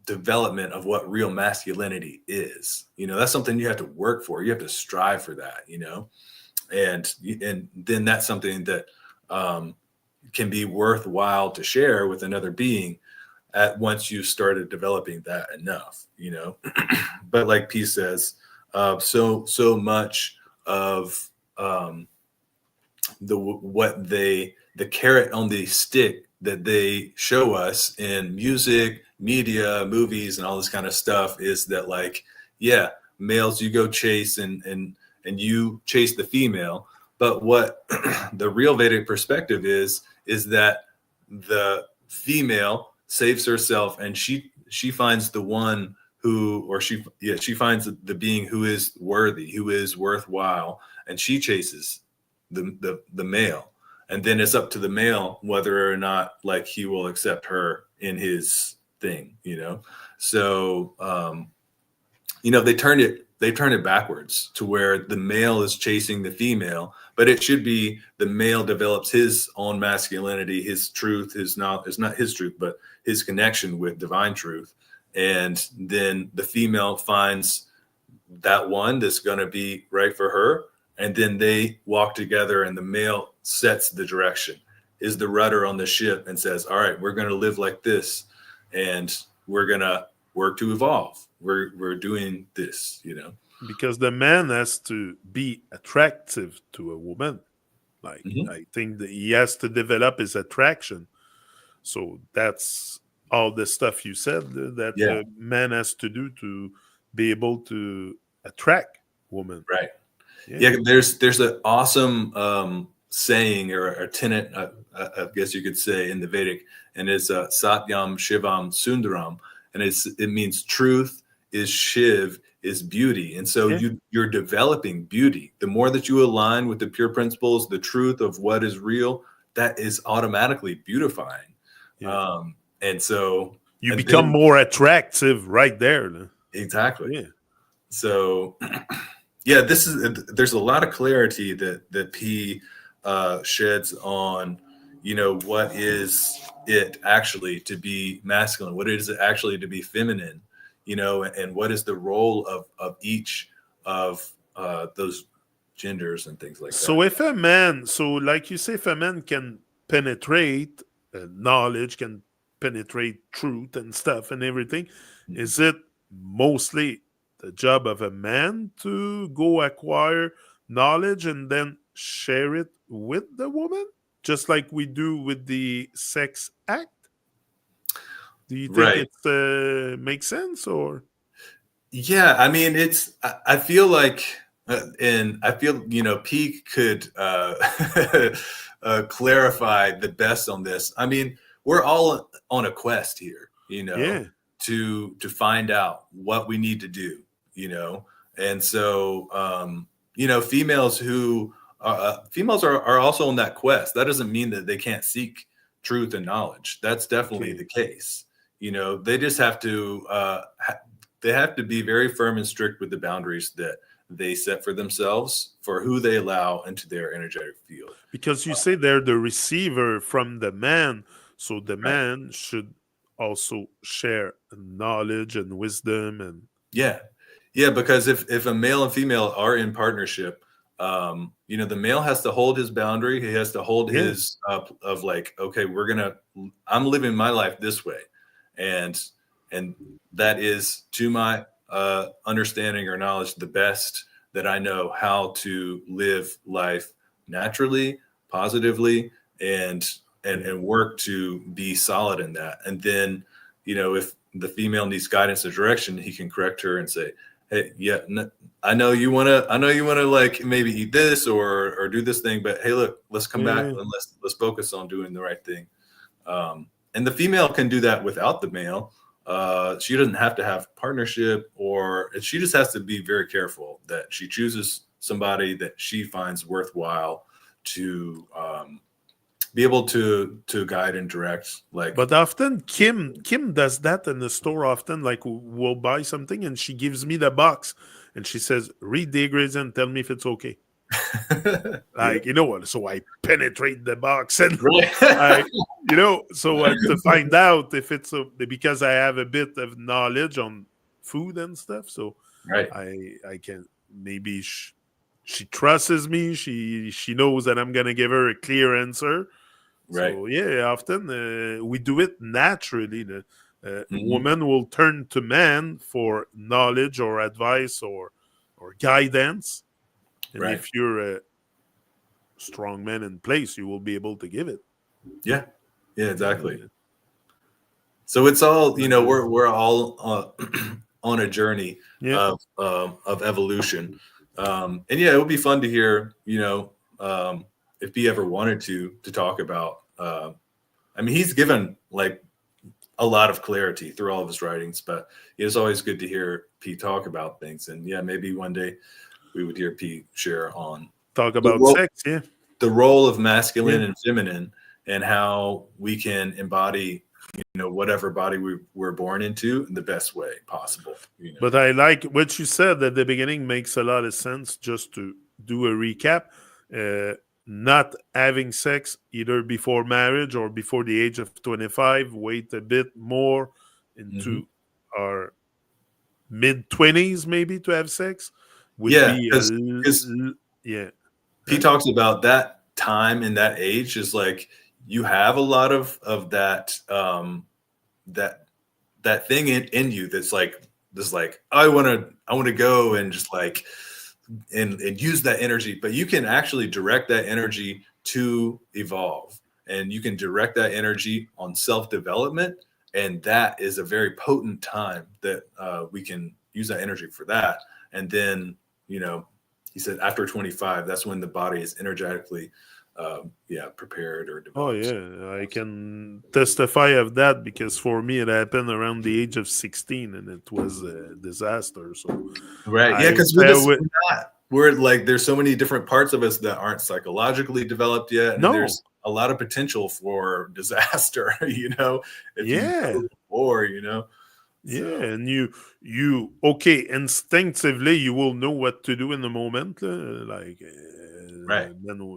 development of what real masculinity is. That's something you have to work for. You have to strive for that, and then that's something that can be worthwhile to share with another being at once you started developing that enough, But like P says, so much of the carrot on the stick that they show us in music, media, movies, and all this kind of stuff is that, like, yeah, males, you go chase and you chase the female. But what the real Vedic perspective is that the female saves herself and she finds the one she finds the being who is worthy, who is worthwhile, and she chases the male. And then it's up to the male whether or not he will accept her in his thing, So they turned it backwards to where the male is chasing the female, but it should be the male develops his own masculinity, his truth, it's not his truth, but his connection with divine truth. And then the female finds that one that's going to be right for her. And then they walk together and the male sets the direction, is the rudder on the ship, and says, all right, we're going to live like this. And we're going to work to evolve. We're doing this, Because the man has to be attractive to a woman. I think that he has to develop his attraction. So that's all the stuff you said that man has to do to be able to attract women. Right. Yeah, there's an awesome saying or a tenet, I guess you could say, in the Vedic, and it's Satyam Shivam Sundaram, and it means truth is Shiv is beauty. And so you're developing beauty. The more that you align with the pure principles, the truth of what is real, that is automatically beautifying. Yeah. And so you become more attractive right there. Exactly. Yeah. So there's a lot of clarity that P sheds on, what is it actually to be masculine? What is it actually to be feminine? And what is the role of each of those genders and things like that. So like you say, if a man can penetrate knowledge, can penetrate truth and stuff and everything, is it mostly the job of a man to go acquire knowledge and then share it with the woman, just like we do with the sex act? Do you think it makes sense? Or yeah, I mean, I feel like and I feel P could clarify the best on this. I mean, we're all on a quest here, to find out what we need to do, and so females who females are also on that quest. That doesn't mean that they can't seek truth and knowledge. That's definitely the case. They just have to they have to be very firm and strict with the boundaries that they set for themselves for who they allow into their energetic field. Because you say they're the receiver from the man, so the man should also share knowledge and wisdom and because if a male and female are in partnership, the male has to hold his boundary. He has to hold his of like, okay, I'm living my life this way, and that is, to my understanding or knowledge, the best that I know how to live life naturally, positively, and work to be solid in that. And then, if the female needs guidance or direction, he can correct her and say, hey, I know you want to like maybe eat this or do this thing, but hey, look, let's come back and let's focus on doing the right thing. And the female can do that without the male. She doesn't have to have partnership, or she just has to be very careful that she chooses somebody that she finds worthwhile to be able to guide and direct. But often Kim does that in the store. Often, like, we'll buy something and she gives me the box and she says, read the ingredients and tell me if it's okay. So I penetrate the box and to find out if it's because I have a bit of knowledge on food and stuff. So I can maybe she trusts me. She knows that I'm gonna give her a clear answer. Right. So often we do it naturally. Woman will turn to man for knowledge or advice or guidance. And if you're a strong man in place, you will be able to give it. Yeah, exactly. So it's all, we're all on a journey of evolution. And it would be fun to hear, if he ever wanted to talk about. He's given like a lot of clarity through all of his writings, but it's always good to hear Pete talk about things. And maybe one day we would hear Pete share on talk about sex, the role of masculine and feminine, and how we can embody, whatever body we're born into in the best way possible. But I like what you said at the beginning. Makes a lot of sense. Just to do a recap, not having sex either before marriage or before the age of 25. Wait a bit more into our mid-20s, maybe, to have sex. Because He talks about that time and that age is like you have a lot of that that thing in you that's like this, like, I want to go and just like and use that energy, but you can actually direct that energy to evolve, and you can direct that energy on self-development, and that is a very potent time that we can use that energy for that. And then he said after 25, that's when the body is energetically prepared or developed. I can testify of that, because for me it happened around the age of 16 and it was a disaster. So because we're like, there's so many different parts of us that aren't psychologically developed yet, and there's a lot of potential for disaster, and you instinctively you will know what to do in the moment, then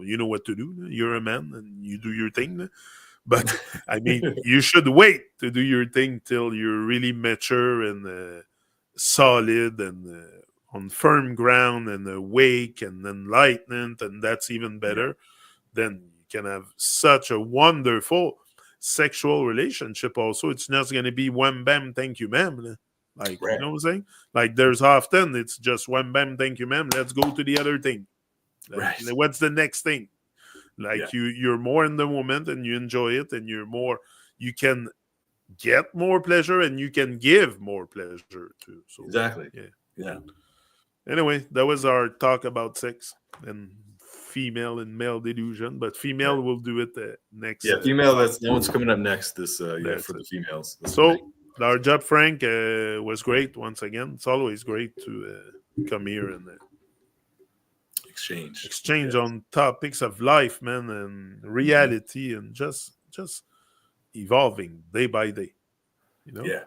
you know what to do. You're a man and you do your thing, but you should wait to do your thing till you're really mature and solid and on firm ground and awake and enlightened, and that's even better. Then you can have such a wonderful sexual relationship. Also, it's not going to be wham bam thank you ma'am, you know what I'm saying? Like, there's often it's just wham bam thank you ma'am, let's go to the other thing. What's the next thing? You're more in the moment and you enjoy it, and you can get more pleasure and you can give more pleasure too. So anyway, that was our talk about sex and female and male delusion, but female will do it next. Female. That's one's coming up next. This for the females. So Our job, Frank, was great once again. It's always great to come here and exchange on topics of life, man, and reality, and just evolving day by day. Yeah.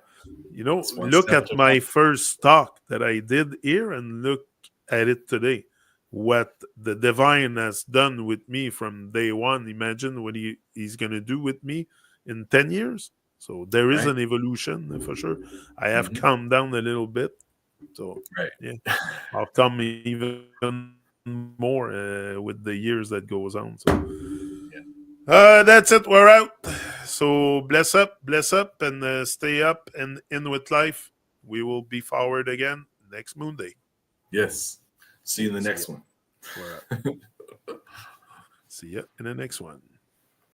Look at my first talk that I did here, and look at it today. What the divine has done with me from day one. Imagine what he's going to do with me in 10 years. So there is an evolution for sure. I have calmed down a little bit. So yeah, I'll come even more with the years that goes on. So that's it. We're out. So bless up, and stay up and in with life. We will be forward again next Moon Day. Yes. See you in the next one. We're out. See you in the next one.